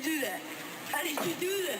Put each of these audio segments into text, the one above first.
do that? How did you do that?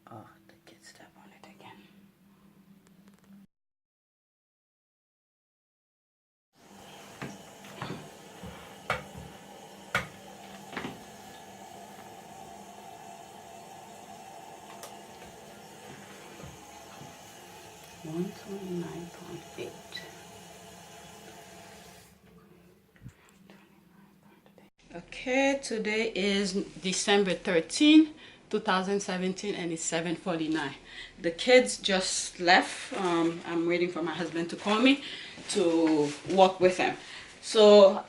Oh, the kids step on it again. $129.8. Okay, today is December 13, 2017, and it's 7:49. The kids just left. I'm waiting for my husband to call me to walk with him. So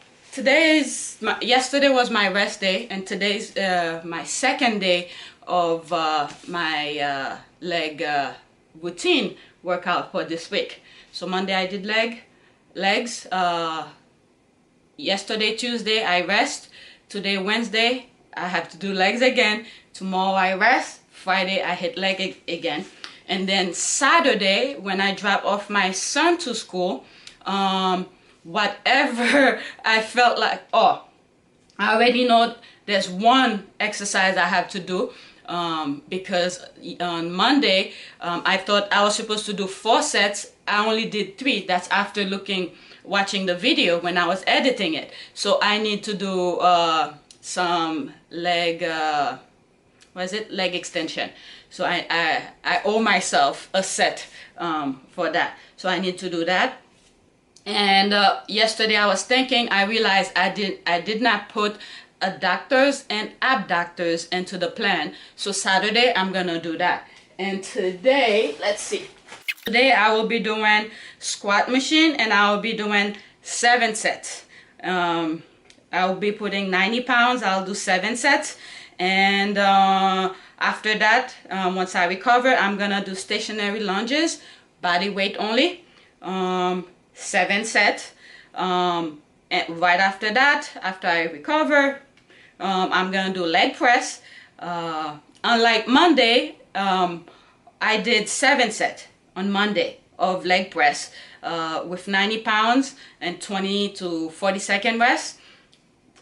yesterday was my rest day, and today's my second day of my leg routine workout for this week. So Monday I did legs. Yesterday, Tuesday, I rest. Today, Wednesday, I have to do legs again. Tomorrow, I rest. Friday, I hit leg again. And then Saturday, when I drop off my son to school, whatever I felt like, I already know there's one exercise I have to do. Because on Monday, I thought I was supposed to do 4 sets. I only did 3. That's after watching the video when I was editing it. So I need to do some leg extension. So I owe myself a set for that. So I need to do that. And yesterday I was thinking, I realized I did not put adductors and abductors into the plan. So Saturday I'm gonna do that. And today, let's see. Today I will be doing squat machine, and I will be doing 7 sets. I will be putting 90 pounds. I'll do 7 sets. And after that, once I recover, I'm gonna do stationary lunges, body weight only, 7 sets. And right after that, after I recover, I'm gonna do leg press. Unlike Monday, I did 7 sets on Monday of leg press with 90 pounds and 20 to 40 second rest.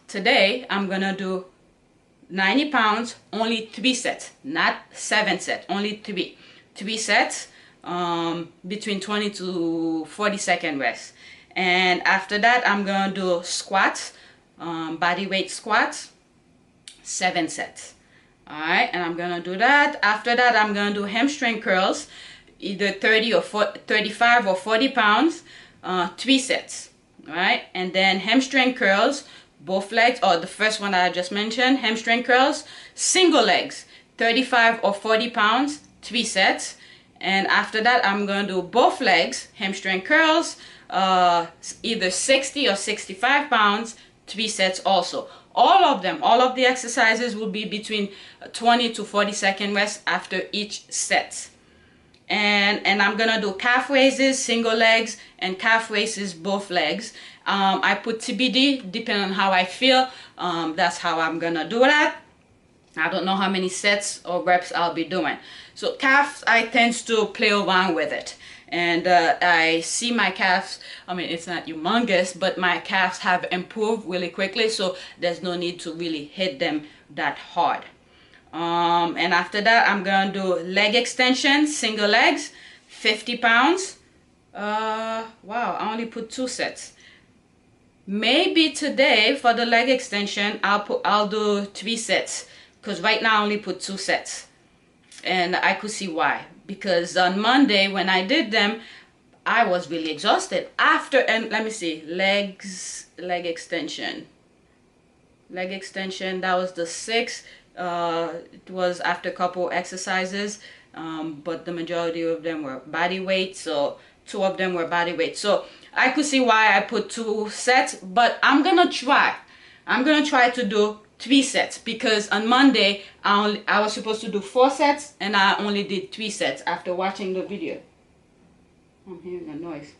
Today I'm gonna do 90 pounds, only 3 sets, not 7 sets, only 3 sets, between 20 to 40 second rest. And after that I'm gonna do squats, body weight squats, 7 sets. All right, and I'm gonna do that. After that I'm gonna do hamstring curls, either 35 or 40 pounds, 3 sets. All right, and then hamstring curls, both legs, or the first one that I just mentioned, hamstring curls, single legs, 35 or 40 pounds, 3 sets. And after that I'm going to do both legs, hamstring curls, either 60 or 65 pounds, 3 sets also. All of the exercises will be between 20 to 40 second rest after each set. And I'm gonna do calf raises, single legs, and calf raises, both legs. I put TBD, depending on how I feel. That's how I'm gonna do that. I don't know how many sets or reps I'll be doing. So calves, I tend to play around with it. And I see my calves, I mean, it's not humongous, but my calves have improved really quickly. So there's no need to really hit them that hard. And after that, I'm going to do leg extension, single legs, 50 pounds, Wow, I only put 2 sets. Maybe today for the leg extension I'll do 3 sets, because right now I only put 2 sets. And I could see why, because on Monday when I did them, I was really exhausted after. And let me see, leg extension, that was the 6th. It was after a couple exercises, but the majority of them were body weight, so 2 of them were body weight. So I could see why I put 2 sets, but I'm gonna try to do 3 sets, because on Monday I was supposed to do 4 sets and I only did 3 sets after watching the video. I'm hearing a noise.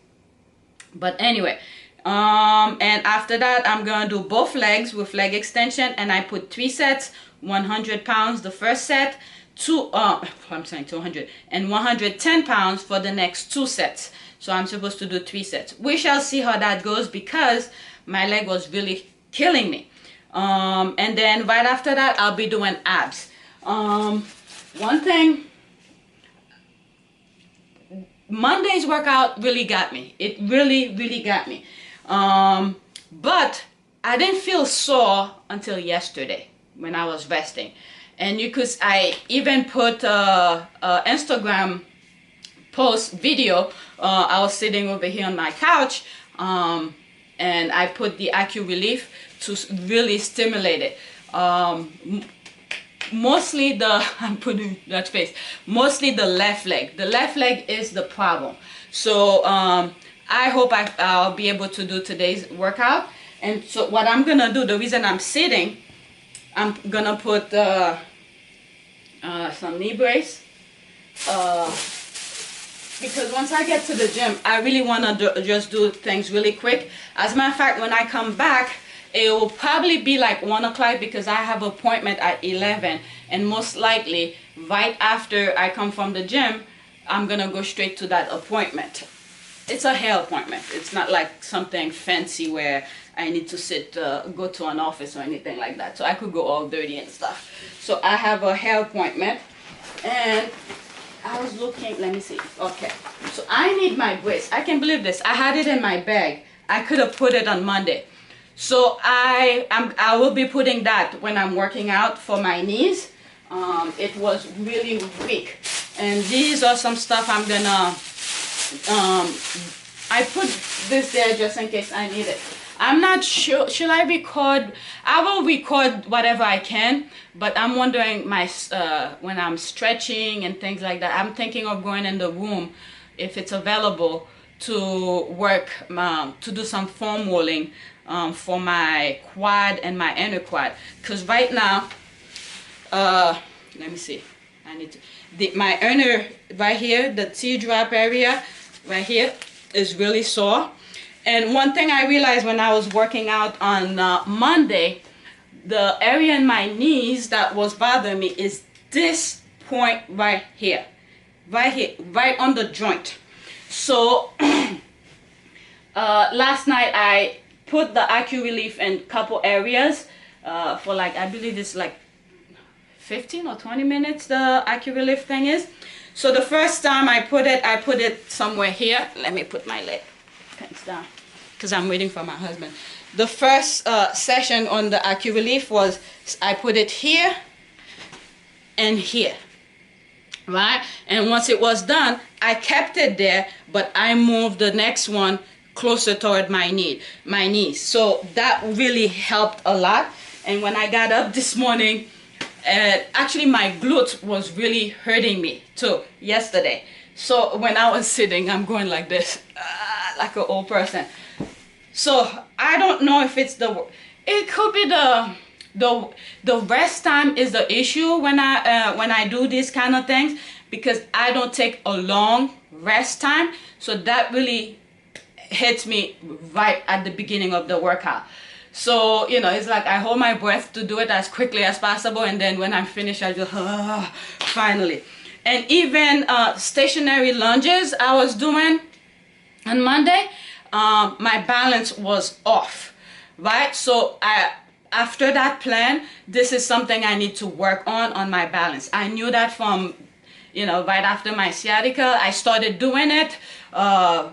But anyway, and after that I'm gonna do both legs with leg extension, and I put 3 sets, 100 pounds the first set, 200 and 110 pounds for the next 2 sets. So I'm supposed to do 3 sets. We shall see how that goes, because my leg was really killing me. And then right after that I'll be doing abs. One thing, Monday's workout really got me. It really got me. But I didn't feel sore until yesterday when I was resting. And I even put a Instagram post video. I was sitting over here on my couch, and I put the AccuRelief to really stimulate it. Mostly I'm putting that face, mostly the left leg. The left leg is the problem. So I hope I'll be able to do today's workout. And so what I'm gonna do, the reason I'm sitting, I'm gonna put some knee brace, because once I get to the gym, I really want to just do things really quick. As a matter of fact, when I come back, it will probably be like 1 o'clock, because I have an appointment at 11, and most likely right after I come from the gym, I'm gonna go straight to that appointment. It's a hair appointment. It's not like something fancy where I need to go to an office or anything like that. So I could go all dirty and stuff. So I have a hair appointment, and I was looking, let me see. Okay, so I need my brace. I can't believe this. I had it in my bag. I could have put it on Monday. So I will be putting that when I'm working out for my knees. It was really weak. And these are some stuff I'm gonna, I put this there just in case I need it. I'm not sure, should I record? I will record whatever I can, but I'm wondering when I'm stretching and things like that, I'm thinking of going in the room, if it's available, to work, to do some foam rolling for my quad and my inner quad. Because right now, let me see, I need to, my inner right here, the teardrop area right here is really sore. And one thing I realized when I was working out on Monday, the area in my knees that was bothering me is this point right here, right on the joint. So last night I put the AccuRelief in a couple areas for like, I believe it's like 15 or 20 minutes the AccuRelief thing is. So the first time I put it somewhere here. Let me put my leg down, because I'm waiting for my husband. The first session on the AccuRelief was, I put it here and here, right? And once it was done, I kept it there, but I moved the next one closer toward my knees. So that really helped a lot. And when I got up this morning, actually my glute was really hurting me too yesterday. So when I was sitting, I'm going like this, like an old person. So I don't know if it's it could be the rest time is the issue when I do these kind of things, because I don't take a long rest time. So that really hits me right at the beginning of the workout. So, you know, it's like I hold my breath to do it as quickly as possible, and then when I'm finished, I just finally. And even stationary lunges I was doing on Monday, my balance was off, right? So after that plan, this is something I need to work on my balance. I knew that from, you know, right after my sciatica. I started doing it,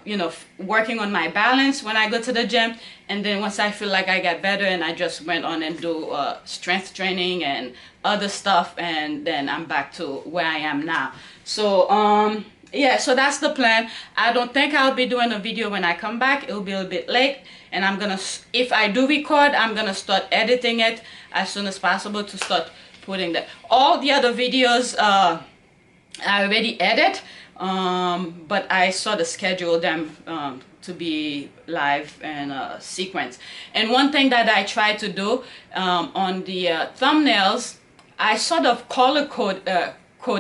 you know, working on my balance when I go to the gym. And then once I feel like I get better, and I just went on and do strength training and other stuff, and then I'm back to where I am now. So yeah, so that's the plan. I don't think I'll be doing a video when I come back. It'll be a bit late, and I'm gonna, if I do record, I'm gonna start editing it as soon as possible to start putting that. All the other videos I already edit, but I sort of schedule them to be live and sequence. And one thing that I try to do on the thumbnails, I sort of color code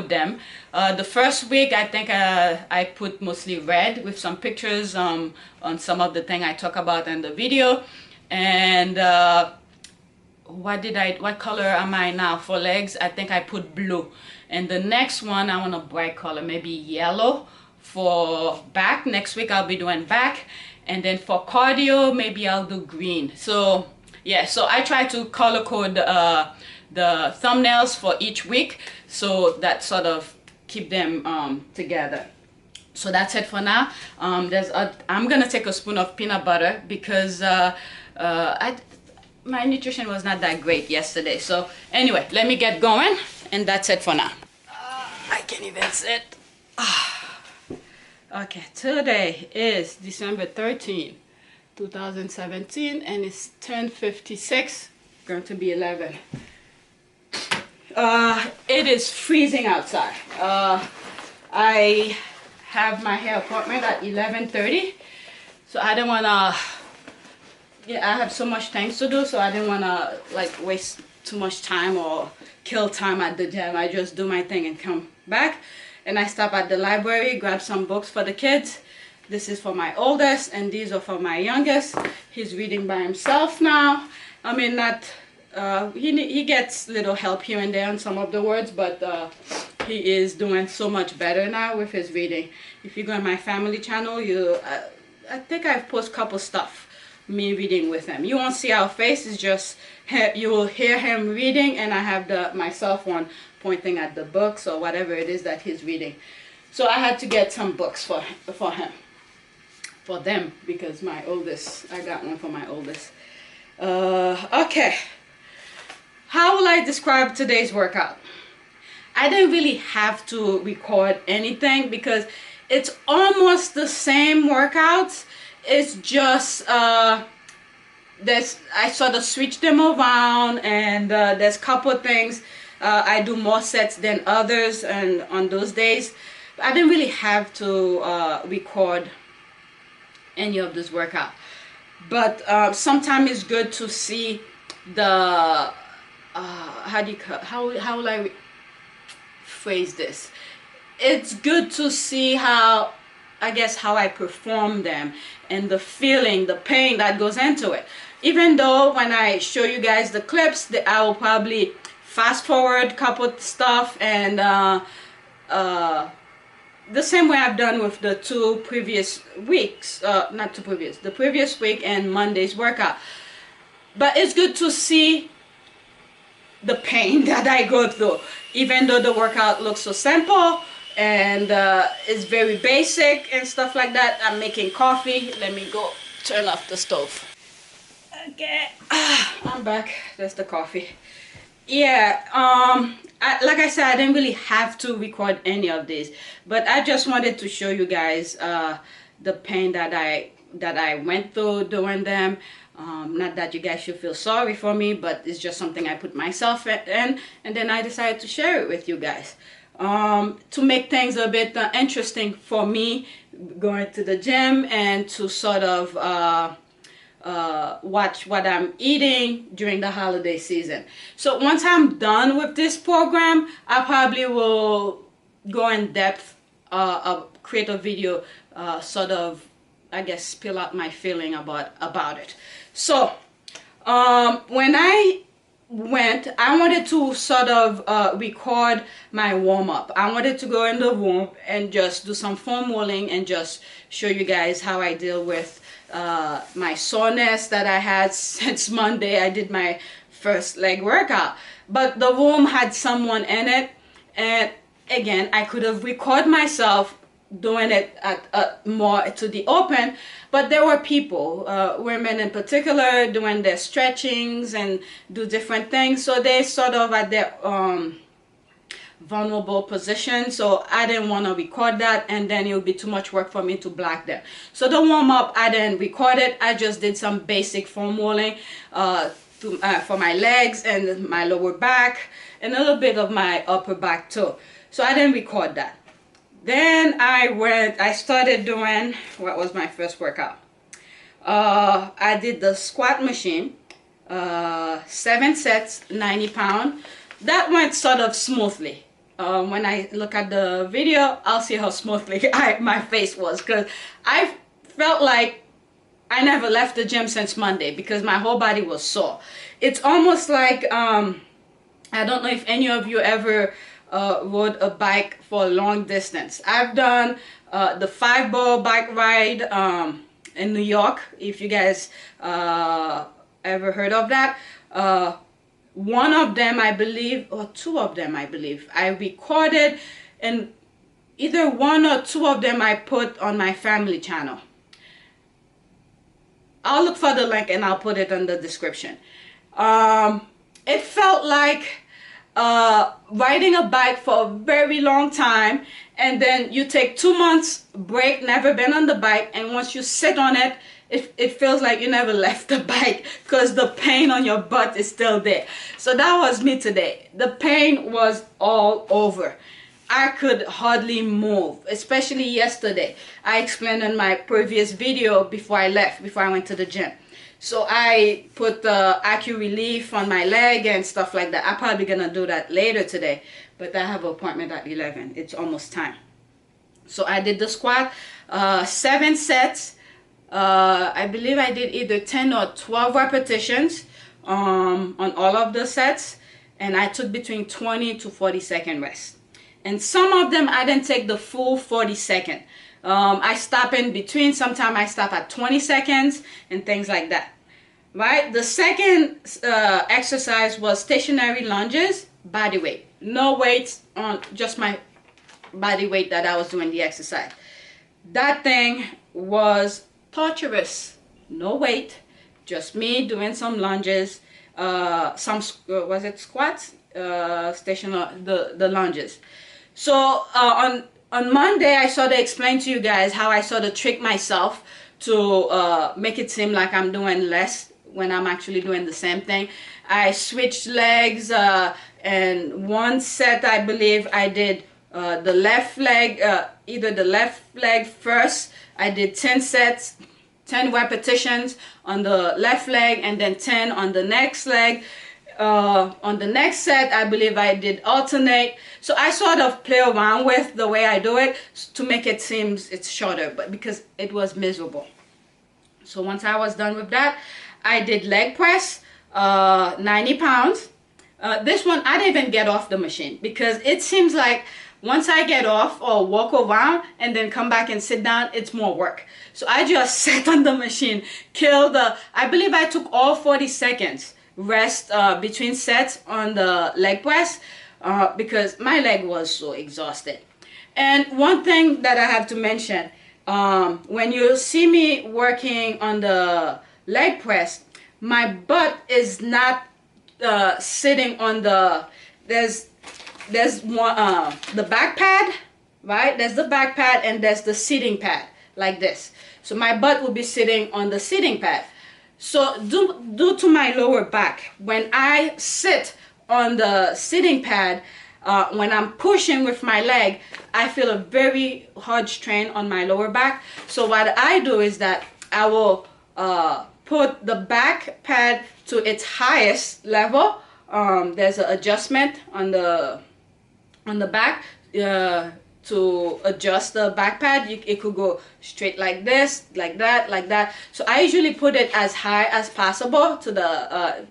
them. The first week, I think I put mostly red with some pictures on some of the thing I talk about in the video. And what color am I now for legs? I think I put blue. And the next one, I want a bright color, maybe yellow. For back, next week I'll be doing back. And then for cardio, maybe I'll do green. So yeah, so I try to color code the thumbnails for each week, so that sort of keep them together. So that's it for now. I'm gonna take a spoon of peanut butter because my nutrition was not that great yesterday. So anyway, let me get going, and that's it for now. I can't even sit. Okay, today is December 13, 2017, and it's 10:56, going to be 11. It is freezing outside. I have my hair appointment at 11:30, so I didn't want to, yeah, I have so much things to do, so I didn't want to like waste too much time or kill time at the gym. I just do my thing and come back. And I stop at the library, grab some books for the kids. This is for my oldest, and these are for my youngest. He's reading by himself now. I mean, not, he gets little help here and there on some of the words, but he is doing so much better now with his reading. If you go on my family channel, I think I've posted a couple stuff, me reading with him. You won't see our face, it's just, you will hear him reading, and I have my cell phone pointing at the books or whatever it is that he's reading. So I had to get some books for him, for them, because my oldest, I got one for my oldest. Okay, how will I describe today's workout? I didn't really have to record anything because it's almost the same workouts. It's just I sort of switch them around, and there's a couple of things. I do more sets than others, and on those days I didn't really have to record any of this workout. But sometimes it's good to see the how will I phrase this? It's good to see how, I guess, how I perform them, and the feeling, the pain that goes into it. Even though when I show you guys the clips, I will probably fast forward a couple stuff, and the same way I've done with the two previous weeks, the previous week and Monday's workout. But it's good to see the pain that I go through, even though the workout looks so simple and it's very basic and stuff like that. I'm making coffee. Let me go turn off the stove. Okay, I'm back. There's the coffee. Yeah, like I said, I didn't really have to record any of this, but I just wanted to show you guys the pain that I went through doing them. Not that you guys should feel sorry for me, but it's just something I put myself in, and then I decided to share it with you guys to make things a bit interesting for me going to the gym, and to sort of watch what I'm eating during the holiday season. So once I'm done with this program, I probably will go in depth, create a video, sort of, I guess, spill out my feeling about it. So when I went, I wanted to sort of record my warm-up. I wanted to go in the room and just do some foam rolling and just show you guys how I deal with my soreness that I had since Monday. I did my first leg workout, but the room had someone in it, and again, I could have recorded myself doing it at more to the open, but there were people, women in particular, doing their stretchings and do different things, so they sort of at their vulnerable position, so I didn't want to record that, and then it would be too much work for me to block them. So the warm-up, I didn't record it. I just did some basic foam rolling for my legs and my lower back and a little bit of my upper back too. So I didn't record that. Then I started doing, what was my first workout? I did the squat machine, 7 sets, 90 pounds. That went sort of smoothly. When I look at the video, I'll see how smoothly my face was, because I felt like I never left the gym since Monday because my whole body was sore. It's almost like, I don't know if any of you ever rode a bike for a long distance. I've done the 5 Boro bike ride in New York, if you guys ever heard of that. One of them, I believe, or 2 of them, I believe, I recorded, and either 1 or 2 of them I put on my family channel. I'll look for the link and I'll put it in the description. It felt like riding a bike for a very long time, and then you take 2 months break, never been on the bike, and once you sit on it, it feels like you never left the bike because the pain on your butt is still there. So that was me today. The pain was all over. I could hardly move, especially yesterday. I explained in my previous video before I left, before I went to the gym. So I put the AccuRelief on my leg and stuff like that. I'm probably gonna do that later today, but I have an appointment at 11. It's almost time. So I did the squat, 7 sets. I believe I did either 10 or 12 repetitions on all of the sets, and I took between 20 to 40 second rest. And some of them I didn't take the full 40 second. I stop in between. Sometimes I stop at 20 seconds and things like that. Right? The second exercise was stationary lunges, body weight. No weights, on just my body weight that I was doing the exercise. That thing was torturous. No weight, just me doing some lunges, some was it squats, the lunges. So on Monday I sort of explained to you guys how I sort of trick myself to make it seem like I'm doing less when I'm actually doing the same thing. I switched legs, and one set I believe I did the left leg, either the left leg first. I did 10 sets, 10 repetitions on the left leg, and then 10 on the next leg. On the next set, I believe I did alternate. So I sort of play around with the way I do it to make it seem it's shorter, but because it was miserable. So once I was done with that, I did leg press, 90 pounds. This one, I didn't even get off the machine because it seems like once I get off or walk around and then come back and sit down, it's more work. So I just sat on the machine, I believe I took all 40 seconds rest between sets on the leg press because my leg was so exhausted. And one thing that I have to mention, when you see me working on the leg press, my butt is not sitting on there's one the back pad, right? There's the back pad and there's the seating pad like this. So my butt will be sitting on the seating pad. So due to my lower back, when I sit on the sitting pad, when I'm pushing with my leg, I feel a very hard strain on my lower back. So what I do is that I will put the back pad to its highest level. There's an adjustment on the back to adjust the back pad. It could go straight like this, like that, like that. So I usually put it as high as possible to the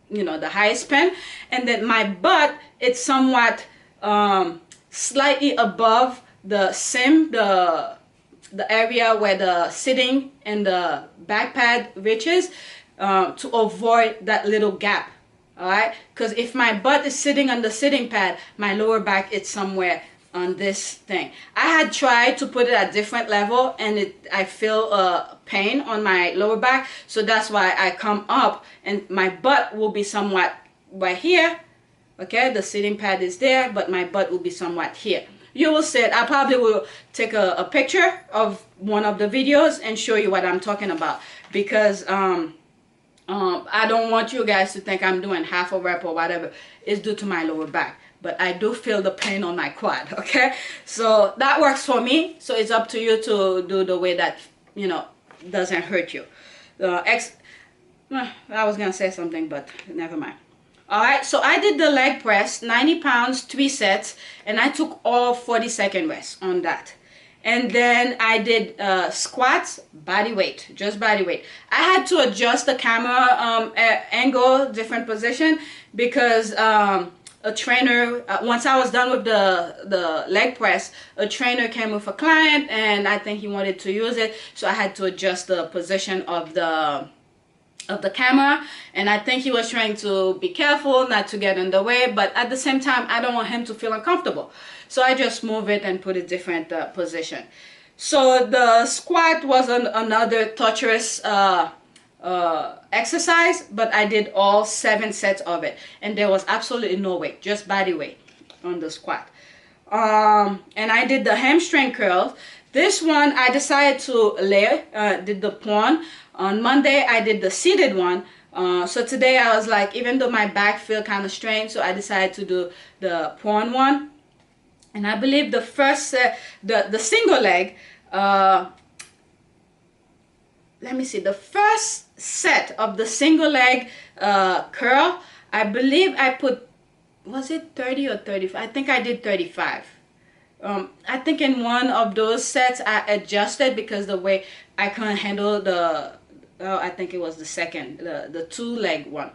the highest pin, and then my butt, it's somewhat slightly above the seam, the area where the sitting and the back pad reaches, to avoid that little gap all right? Because if my butt is sitting on the sitting pad, my lower back is somewhere on this thing. I had tried to put it at different level, and I feel pain on my lower back, so that's why I come up, and my butt will be somewhat right here. Okay, the sitting pad is there, but my butt will be somewhat here. You will see it. I probably will take a picture of one of the videos and show you what I'm talking about, because I don't want you guys to think I'm doing half a rep or whatever. It's due to my lower back, but I do feel the pain on my quad. Okay, so that works for me. So it's up to you to do the way that, you know, doesn't hurt you. I was gonna say something, but never mind. All right, so I did the leg press, 90 pounds, 3 sets, and I took all 40-second rests on that. And then I did squats, body weight, just body weight. I had to adjust the camera angle, different position, because a trainer, once I was done with the leg press, a trainer came with a client, and I think he wanted to use it, so I had to adjust the position of the camera, and I think he was trying to be careful not to get in the way, but at the same time I don't want him to feel uncomfortable, so I just move it and put a different position. So the squat was another torturous exercise, but I did all 7 sets of it, and there was absolutely no weight, just body weight on the squat. And I did the hamstring curls. This one I decided to layer, did the prone. On Monday I did the seated one. So today I was like, even though my back feel kind of strained, so I decided to do the prone one. And I believe the first set, the single leg, let me see, the first set of the single leg curl, I believe I put, was it 30 or 35? I think I did 35. I think in one of those sets I adjusted because the way I couldn't handle I think it was the second, the 2-leg one.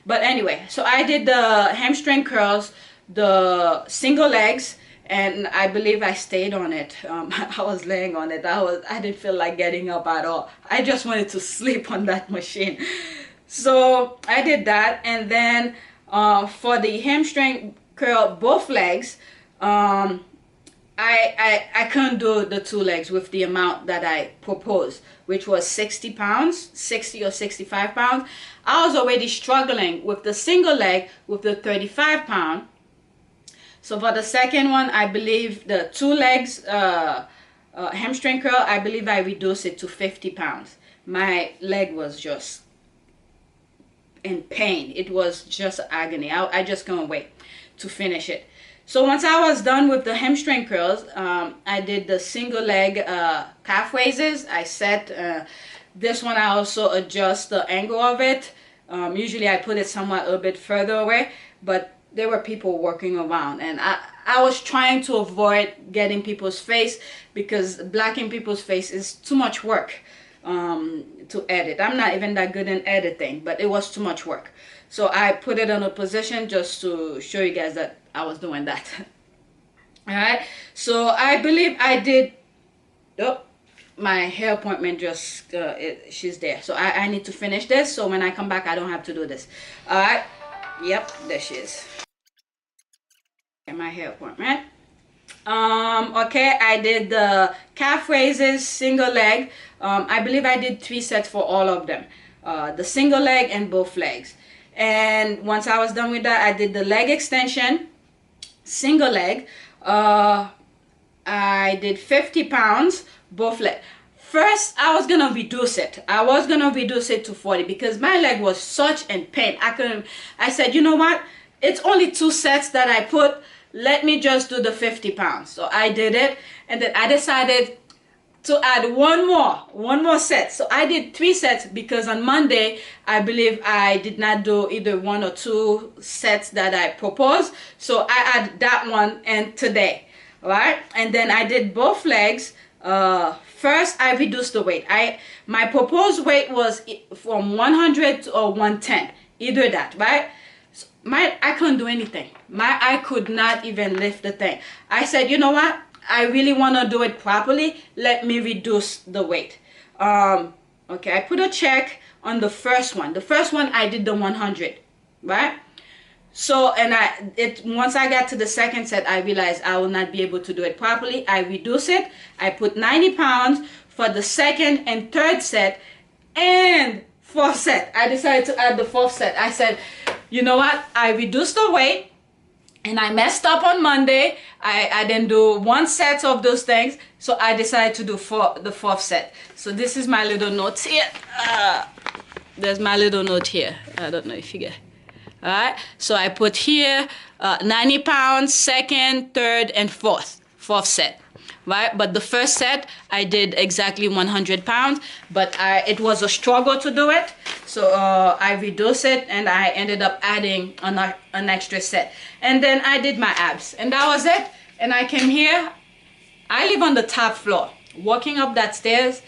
But anyway, so I did the hamstring curls, the single legs, and I believe I stayed on it. I was laying on it. I didn't feel like getting up at all. I just wanted to sleep on that machine. So I did that, and then for the hamstring curl, both legs, I couldn't do the 2 legs with the amount that I proposed, which was 60 pounds, 60 or 65 pounds. I was already struggling with the single leg with the 35 pound. So for the second one, I believe the 2 legs hamstring curl, I believe I reduced it to 50 pounds. My leg was just in pain. It was just agony. I just couldn't wait to finish it. So once I was done with the hamstring curls, I did the single leg calf raises. I set this one. I also adjust the angle of it. Usually I put it somewhat a little bit further away, but there were people working around, and I was trying to avoid getting people's face, because blacking people's face is too much work to edit. I'm not even that good in editing, but it was too much work. So I put it in a position just to show you guys that I was doing that. All right, so I believe I did, oh, my hair appointment just, she's there. So I need to finish this, so when I come back I don't have to do this. All right, yep, there she is. My hair appointment. Okay, I did the calf raises, single leg. I believe I did 3 sets for all of them, the single leg and both legs. And once I was done with that, I did the leg extension, single leg. I did 50 pounds, both legs. First, I was gonna reduce it. I was gonna reduce it to 40 because my leg was such in pain. I said, you know what? It's only 2 sets that I put. Let me just do the 50 pounds. So I did it, and then I decided to add one more set. So I did 3 sets because on Monday I believe I did not do either 1 or 2 sets that I proposed. So I added that one and today, all right? And then I did both legs. First I reduced the weight. My proposed weight was from 100 or 110, either that, right? So I couldn't do anything. I could not even lift the thing. I said, you know what? I really want to do it properly. Let me reduce the weight. Okay, I put a check on the first one. The first one I did the 100, right? So, and once I got to the second set, I realized I will not be able to do it properly. I reduced it. I put 90 pounds for the second and third set and fourth set. I decided to add the fourth set. I said, you know what? I reduced the weight and I messed up on Monday. I didn't do one set of those things. So I decided to do the fourth set. So this is my little notes here. There's my little note here. I don't know if you get it. All right, so I put here 90 pounds, second, third, and fourth set, right? But the first set, I did exactly 100 pounds, but it was a struggle to do it. So I reduced it, and I ended up adding an extra set. And then I did my abs, and that was it. And I came here. I live on the top floor. Walking up that stairs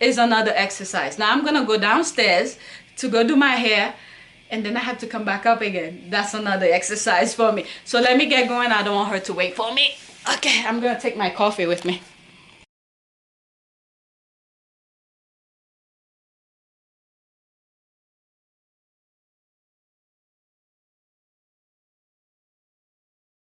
is another exercise. Now I'm gonna go downstairs to go do my hair, and then I have to come back up again. That's another exercise for me. So let me get going. I don't want her to wait for me. Okay, I'm gonna take my coffee with me.